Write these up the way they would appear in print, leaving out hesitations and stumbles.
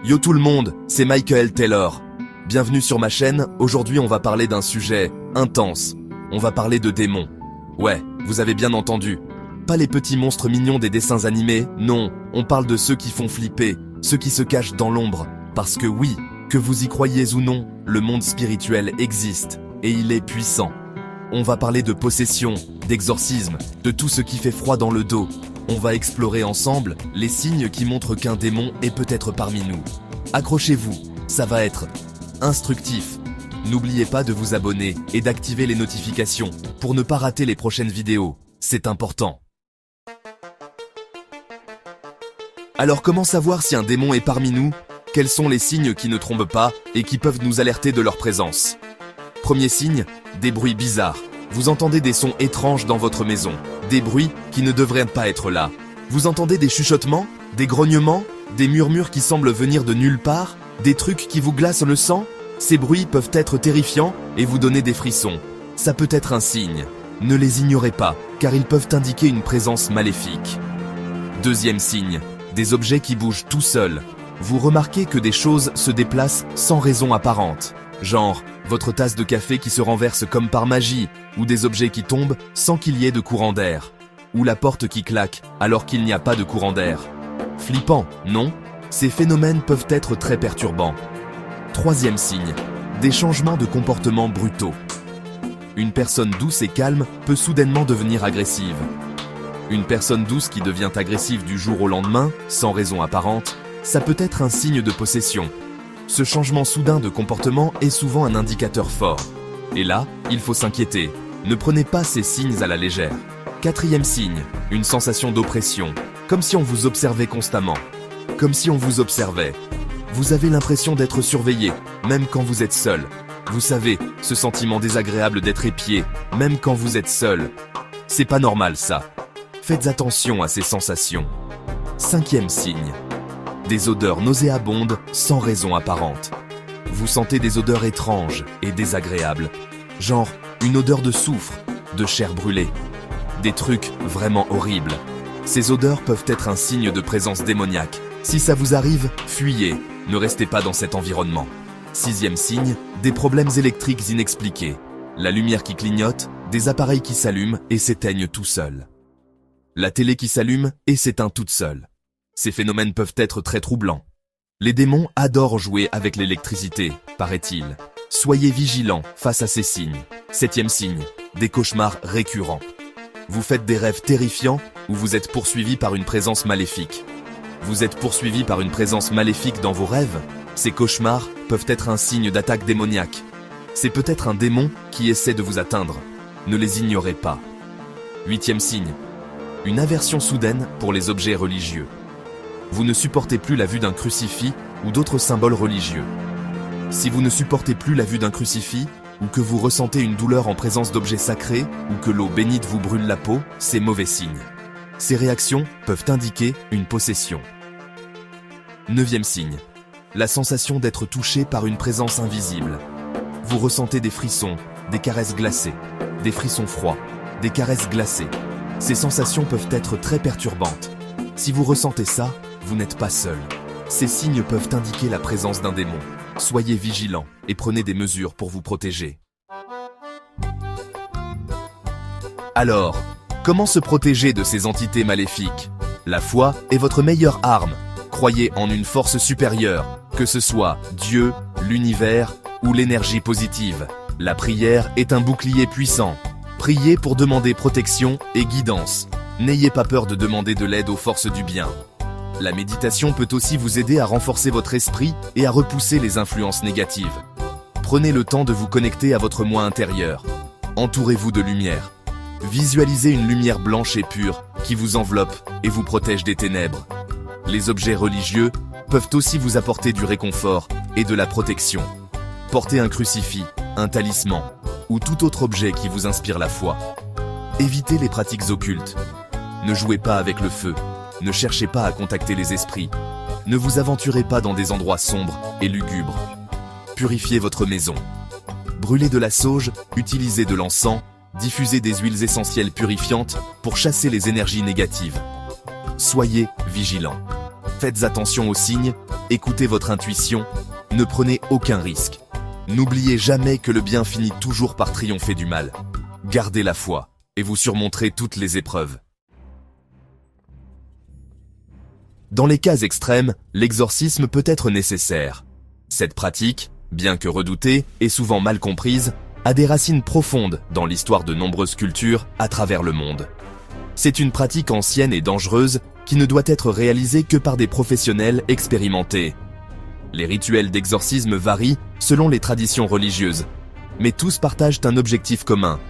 Yo tout le monde, c'est Michael Taylor. Bienvenue sur ma chaîne, aujourd'hui on va parler d'un sujet intense. On va parler de démons. Ouais, vous avez bien entendu. Pas les petits monstres mignons des dessins animés, non, on parle de ceux qui font flipper, ceux qui se cachent dans l'ombre. Parce que oui, que vous y croyez ou non, le monde spirituel existe, et il est puissant. On va parler de possession, d'exorcisme, de tout ce qui fait froid dans le dos. On va explorer ensemble les signes qui montrent qu'un démon est peut-être parmi nous. Accrochez-vous, ça va être instructif. N'oubliez pas de vous abonner et d'activer les notifications pour ne pas rater les prochaines vidéos. C'est important. Alors comment savoir si un démon est parmi nous? Quels sont les signes qui ne trompent pas et qui peuvent nous alerter de leur présence? Premier signe, des bruits bizarres. Vous entendez des sons étranges dans votre maison, des bruits qui ne devraient pas être là. Vous entendez des chuchotements, des grognements, des murmures qui semblent venir de nulle part, des trucs qui vous glacent le sang. Ces bruits peuvent être terrifiants et vous donner des frissons. Ça peut être un signe. Ne les ignorez pas, car ils peuvent indiquer une présence maléfique. Deuxième signe, des objets qui bougent tout seuls. Vous remarquez que des choses se déplacent sans raison apparente. Genre, votre tasse de café qui se renverse comme par magie, ou des objets qui tombent sans qu'il y ait de courant d'air. Ou la porte qui claque alors qu'il n'y a pas de courant d'air. Flippant, non? Ces phénomènes peuvent être très perturbants. Troisième signe, des changements de comportement brutaux. Une personne douce et calme peut soudainement devenir agressive. Une personne douce qui devient agressive du jour au lendemain, sans raison apparente, ça peut être un signe de possession. Ce changement soudain de comportement est souvent un indicateur fort. Et là, il faut s'inquiéter. Ne prenez pas ces signes à la légère. Quatrième signe, une sensation d'oppression, comme si on vous observait constamment. Comme si on vous observait. Vous avez l'impression d'être surveillé, même quand vous êtes seul. Vous savez, ce sentiment désagréable d'être épié, même quand vous êtes seul. C'est pas normal ça. Faites attention à ces sensations. Cinquième signe. Des odeurs nauséabondes sans raison apparente. Vous sentez des odeurs étranges et désagréables. Genre une odeur de soufre, de chair brûlée. Des trucs vraiment horribles. Ces odeurs peuvent être un signe de présence démoniaque. Si ça vous arrive, fuyez. Ne restez pas dans cet environnement. Sixième signe, des problèmes électriques inexpliqués. La lumière qui clignote, des appareils qui s'allument et s'éteignent tout seuls. La télé qui s'allume et s'éteint toute seule. Ces phénomènes peuvent être très troublants. Les démons adorent jouer avec l'électricité, paraît-il. Soyez vigilants face à ces signes. Septième signe, des cauchemars récurrents. Vous faites des rêves terrifiants ou vous êtes poursuivi par une présence maléfique. Vous êtes poursuivi par une présence maléfique dans vos rêves? Ces cauchemars peuvent être un signe d'attaque démoniaque. C'est peut-être un démon qui essaie de vous atteindre. Ne les ignorez pas. Huitième signe, une aversion soudaine pour les objets religieux. Vous ne supportez plus la vue d'un crucifix ou d'autres symboles religieux. Si vous ne supportez plus la vue d'un crucifix, ou que vous ressentez une douleur en présence d'objets sacrés, ou que l'eau bénite vous brûle la peau, c'est mauvais signe. Ces réactions peuvent indiquer une possession. Neuvième signe, la sensation d'être touché par une présence invisible. Vous ressentez des frissons, des caresses glacées, des frissons froids, des caresses glacées. Ces sensations peuvent être très perturbantes. Si vous ressentez ça, vous n'êtes pas seul. Ces signes peuvent indiquer la présence d'un démon. Soyez vigilants et prenez des mesures pour vous protéger. Alors, comment se protéger de ces entités maléfiques? La foi est votre meilleure arme. Croyez en une force supérieure, que ce soit Dieu, l'univers ou l'énergie positive. La prière est un bouclier puissant. Priez pour demander protection et guidance. N'ayez pas peur de demander de l'aide aux forces du bien. La méditation peut aussi vous aider à renforcer votre esprit et à repousser les influences négatives. Prenez le temps de vous connecter à votre moi intérieur. Entourez-vous de lumière. Visualisez une lumière blanche et pure qui vous enveloppe et vous protège des ténèbres. Les objets religieux peuvent aussi vous apporter du réconfort et de la protection. Portez un crucifix, un talisman ou tout autre objet qui vous inspire la foi. Évitez les pratiques occultes. Ne jouez pas avec le feu. Ne cherchez pas à contacter les esprits. Ne vous aventurez pas dans des endroits sombres et lugubres. Purifiez votre maison. Brûlez de la sauge, utilisez de l'encens, diffusez des huiles essentielles purifiantes pour chasser les énergies négatives. Soyez vigilants. Faites attention aux signes, écoutez votre intuition, ne prenez aucun risque. N'oubliez jamais que le bien finit toujours par triompher du mal. Gardez la foi, et vous surmonterez toutes les épreuves. Dans les cas extrêmes, l'exorcisme peut être nécessaire. Cette pratique, bien que redoutée et souvent mal comprise, a des racines profondes dans l'histoire de nombreuses cultures à travers le monde. C'est une pratique ancienne et dangereuse qui ne doit être réalisée que par des professionnels expérimentés. Les rituels d'exorcisme varient selon les traditions religieuses, mais tous partagent un objectif commun: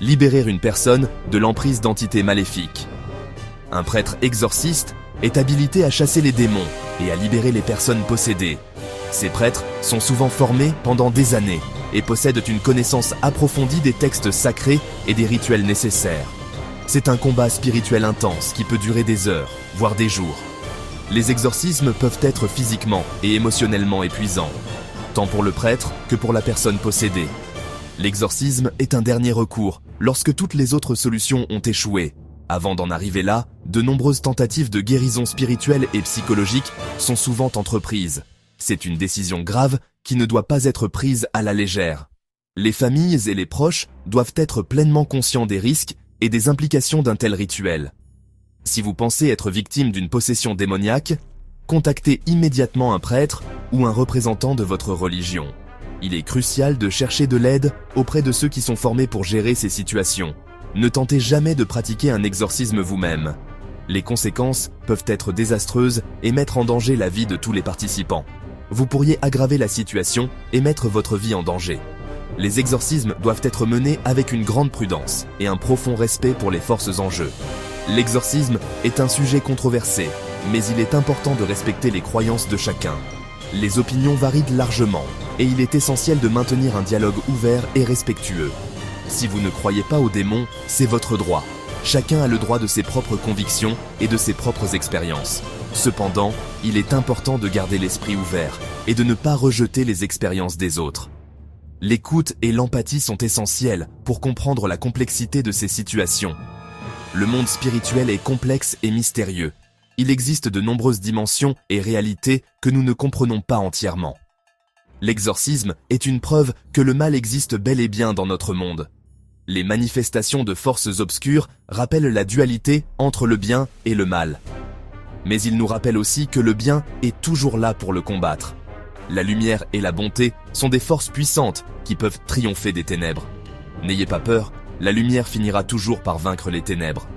libérer une personne de l'emprise d'entités maléfiques. Un prêtre exorciste est habilité à chasser les démons et à libérer les personnes possédées. Ces prêtres sont souvent formés pendant des années et possèdent une connaissance approfondie des textes sacrés et des rituels nécessaires. C'est un combat spirituel intense qui peut durer des heures, voire des jours. Les exorcismes peuvent être physiquement et émotionnellement épuisants, tant pour le prêtre que pour la personne possédée. L'exorcisme est un dernier recours lorsque toutes les autres solutions ont échoué. Avant d'en arriver là, de nombreuses tentatives de guérison spirituelle et psychologique sont souvent entreprises. C'est une décision grave qui ne doit pas être prise à la légère. Les familles et les proches doivent être pleinement conscients des risques et des implications d'un tel rituel. Si vous pensez être victime d'une possession démoniaque, contactez immédiatement un prêtre ou un représentant de votre religion. Il est crucial de chercher de l'aide auprès de ceux qui sont formés pour gérer ces situations. Ne tentez jamais de pratiquer un exorcisme vous-même. Les conséquences peuvent être désastreuses et mettre en danger la vie de tous les participants. Vous pourriez aggraver la situation et mettre votre vie en danger. Les exorcismes doivent être menés avec une grande prudence et un profond respect pour les forces en jeu. L'exorcisme est un sujet controversé, mais il est important de respecter les croyances de chacun. Les opinions varient largement, et il est essentiel de maintenir un dialogue ouvert et respectueux. Si vous ne croyez pas aux démons, c'est votre droit. Chacun a le droit de ses propres convictions et de ses propres expériences. Cependant, il est important de garder l'esprit ouvert et de ne pas rejeter les expériences des autres. L'écoute et l'empathie sont essentielles pour comprendre la complexité de ces situations. Le monde spirituel est complexe et mystérieux. Il existe de nombreuses dimensions et réalités que nous ne comprenons pas entièrement. L'exorcisme est une preuve que le mal existe bel et bien dans notre monde. Les manifestations de forces obscures rappellent la dualité entre le bien et le mal. Mais ils nous rappellent aussi que le bien est toujours là pour le combattre. La lumière et la bonté sont des forces puissantes qui peuvent triompher des ténèbres. N'ayez pas peur, la lumière finira toujours par vaincre les ténèbres.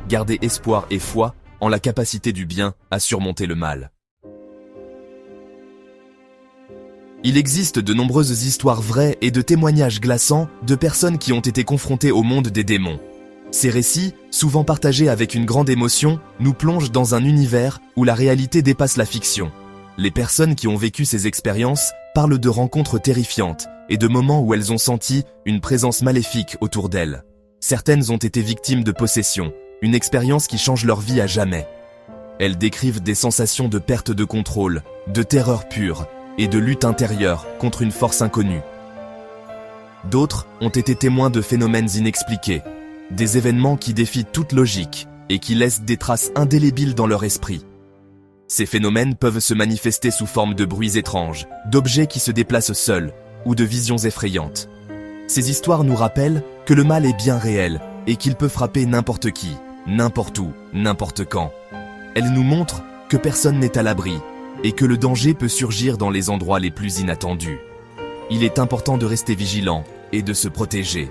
Gardez espoir et foi en la capacité du bien à surmonter le mal. Il existe de nombreuses histoires vraies et de témoignages glaçants de personnes qui ont été confrontées au monde des démons. Ces récits, souvent partagés avec une grande émotion, nous plongent dans un univers où la réalité dépasse la fiction. Les personnes qui ont vécu ces expériences parlent de rencontres terrifiantes et de moments où elles ont senti une présence maléfique autour d'elles. Certaines ont été victimes de possession, une expérience qui change leur vie à jamais. Elles décrivent des sensations de perte de contrôle, de terreur pure et de lutte intérieure contre une force inconnue. D'autres ont été témoins de phénomènes inexpliqués, des événements qui défient toute logique et qui laissent des traces indélébiles dans leur esprit. Ces phénomènes peuvent se manifester sous forme de bruits étranges, d'objets qui se déplacent seuls ou de visions effrayantes. Ces histoires nous rappellent que le mal est bien réel et qu'il peut frapper n'importe qui, n'importe où, n'importe quand. Elles nous montrent que personne n'est à l'abri et que le danger peut surgir dans les endroits les plus inattendus. Il est important de rester vigilant et de se protéger.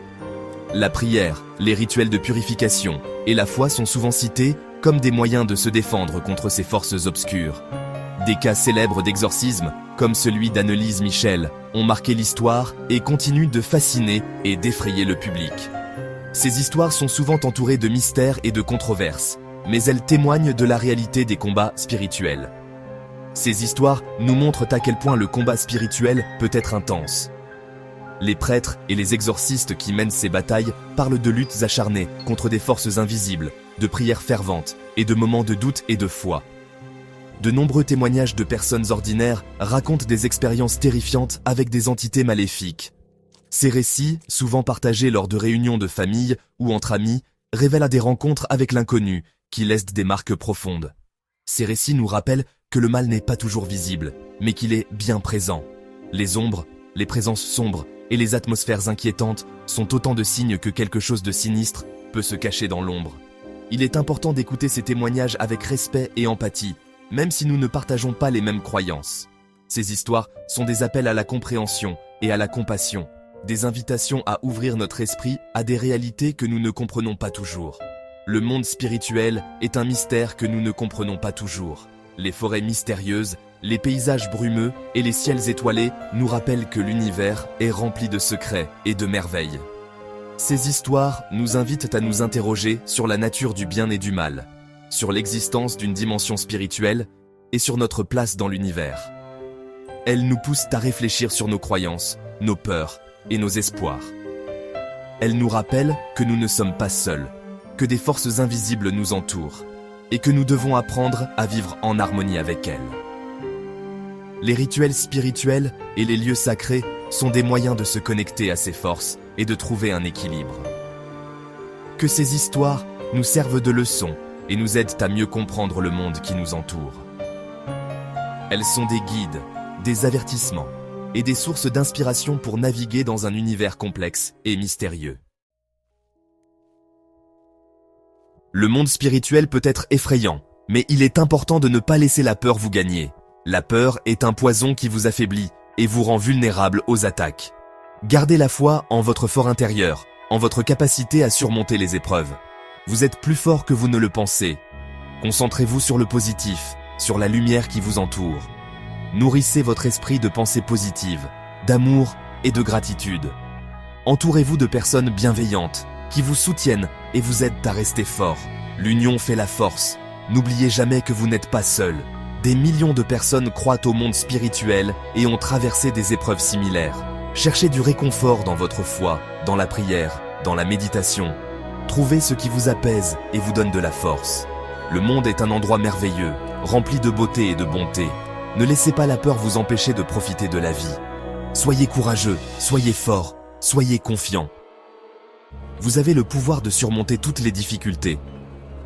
La prière, les rituels de purification et la foi sont souvent cités comme des moyens de se défendre contre ces forces obscures. Des cas célèbres d'exorcisme, comme celui d'Annelise Michel, ont marqué l'histoire et continuent de fasciner et d'effrayer le public. Ces histoires sont souvent entourées de mystères et de controverses, mais elles témoignent de la réalité des combats spirituels. Ces histoires nous montrent à quel point le combat spirituel peut être intense. Les prêtres et les exorcistes qui mènent ces batailles parlent de luttes acharnées contre des forces invisibles, de prières ferventes et de moments de doute et de foi. De nombreux témoignages de personnes ordinaires racontent des expériences terrifiantes avec des entités maléfiques. Ces récits, souvent partagés lors de réunions de famille ou entre amis, révèlent à des rencontres avec l'inconnu qui laissent des marques profondes. Ces récits nous rappellent que le mal n'est pas toujours visible, mais qu'il est bien présent. Les ombres, les présences sombres et les atmosphères inquiétantes sont autant de signes que quelque chose de sinistre peut se cacher dans l'ombre. Il est important d'écouter ces témoignages avec respect et empathie, même si nous ne partageons pas les mêmes croyances. Ces histoires sont des appels à la compréhension et à la compassion, des invitations à ouvrir notre esprit à des réalités que nous ne comprenons pas toujours. Le monde spirituel est un mystère que nous ne comprenons pas toujours. Les forêts mystérieuses, les paysages brumeux et les ciels étoilés nous rappellent que l'univers est rempli de secrets et de merveilles. Ces histoires nous invitent à nous interroger sur la nature du bien et du mal, sur l'existence d'une dimension spirituelle et sur notre place dans l'univers. Elles nous poussent à réfléchir sur nos croyances, nos peurs et nos espoirs. Elles nous rappellent que nous ne sommes pas seuls, que des forces invisibles nous entourent et que nous devons apprendre à vivre en harmonie avec elles. Les rituels spirituels et les lieux sacrés sont des moyens de se connecter à ces forces et de trouver un équilibre. Que ces histoires nous servent de leçons et nous aident à mieux comprendre le monde qui nous entoure. Elles sont des guides, des avertissements et des sources d'inspiration pour naviguer dans un univers complexe et mystérieux. Le monde spirituel peut être effrayant, mais il est important de ne pas laisser la peur vous gagner. La peur est un poison qui vous affaiblit et vous rend vulnérable aux attaques. Gardez la foi en votre fort intérieur, en votre capacité à surmonter les épreuves. Vous êtes plus fort que vous ne le pensez. Concentrez-vous sur le positif, sur la lumière qui vous entoure. Nourrissez votre esprit de pensées positives, d'amour et de gratitude. Entourez-vous de personnes bienveillantes qui vous soutiennent et vous aident à rester fort. L'union fait la force. N'oubliez jamais que vous n'êtes pas seul. Des millions de personnes croient au monde spirituel et ont traversé des épreuves similaires. Cherchez du réconfort dans votre foi, dans la prière, dans la méditation. Trouvez ce qui vous apaise et vous donne de la force. Le monde est un endroit merveilleux, rempli de beauté et de bonté. Ne laissez pas la peur vous empêcher de profiter de la vie. Soyez courageux, soyez fort, soyez confiant. Vous avez le pouvoir de surmonter toutes les difficultés.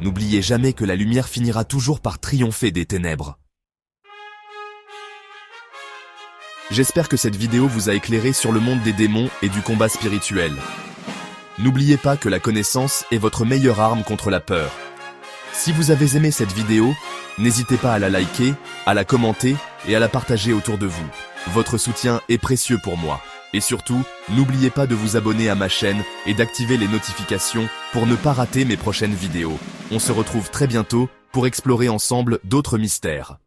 N'oubliez jamais que la lumière finira toujours par triompher des ténèbres. J'espère que cette vidéo vous a éclairé sur le monde des démons et du combat spirituel. N'oubliez pas que la connaissance est votre meilleure arme contre la peur. Si vous avez aimé cette vidéo, n'hésitez pas à la liker, à la commenter et à la partager autour de vous. Votre soutien est précieux pour moi. Et surtout, n'oubliez pas de vous abonner à ma chaîne et d'activer les notifications pour ne pas rater mes prochaines vidéos. On se retrouve très bientôt pour explorer ensemble d'autres mystères.